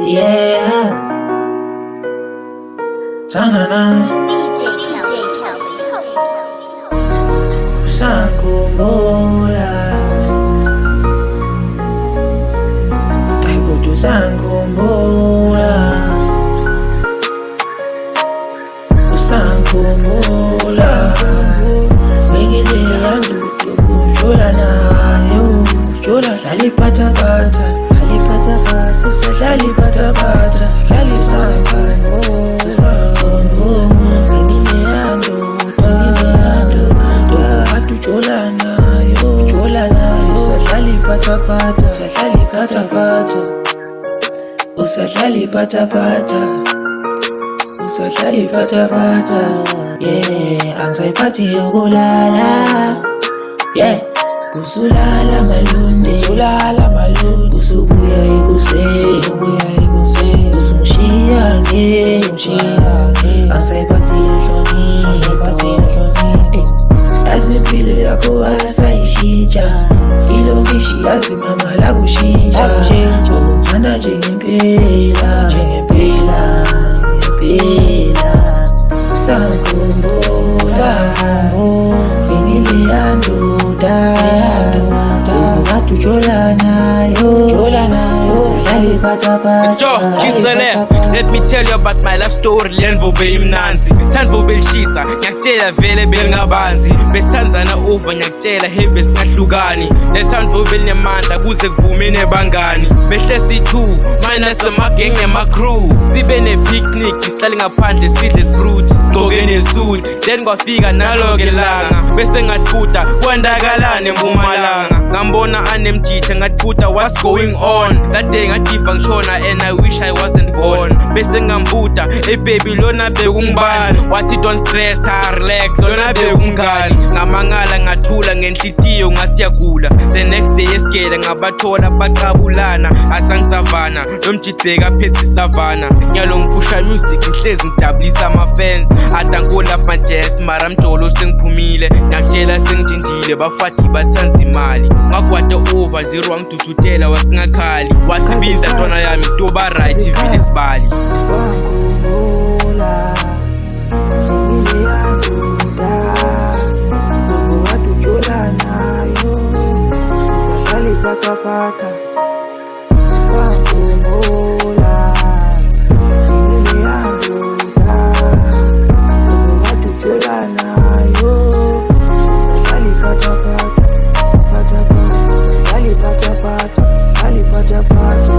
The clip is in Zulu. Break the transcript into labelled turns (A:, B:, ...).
A: yeah. Tanana Usangikhumbula Ay kodwa usangikhumbula Usangikhumbula Ngingile yandudu Jola nayo Jola dlali patapata Usadlali patapata Dlali Ngingile yandudu Jola nayo Usadlali patapata Usadlali patapata Yeah, angisayiphathi yokulala Yeah, usulala malundi Usubuya ekuseni Usungishiya nge Angisayiphathi yohlonipho Yazi impilo yakho asayishintsha Ilokishi yazi mama lakushintsha Ngithanda njengempela Usangikhumbula Ngingile yanduda Ungathi ujola nayo Usadlali patapata
B: Let me tell you about my life story Lenvo beyimnanzi Thandvo belishisa Ngiyakutshela vele belingabanzi Besithandzana over ngiyakutshela hey besingahlukani Lethandvo belinemandla kuze kuvume nebangani Behle si-2 minus amageng nema-crew Sibe ne-picnic sihlale ngaphandle sidle fruit Gqoke nesuit then kwafika nalo-ke langa Bese ngathuta kwendakalani eMpumalanga Ngambona anemjitha ngathuta what's going on That day ngadiva ngishona and I wish I wasn't born Bese ngambuta hey baby lona bekungibani Wathi don't stress relax lona bekungani Ngamangala ngathula ngenhlitiyo ngathi yagula The next day esikele ngabathola baqabulana Asangisavana lomjidbeka phethe savana Nyalo ngipusha music ngihlezi ngijabulisa ama-fans Adankola majazz mara mjolo sengiphumile Ngakutshela sengijindile bafathi bathanza imali Ngagwada over 0 wangidududela wasingakhali Wathi binza ntwana yami toba right vile sibali
A: Usangikhumbula Ngingile yanduda Ungathi ujola nayo Usadlali patapata Usangikhumbula Ngingile yanduda Ungathi ujola nayo Usadlali patapata Usadlali patapata Usadlali patapata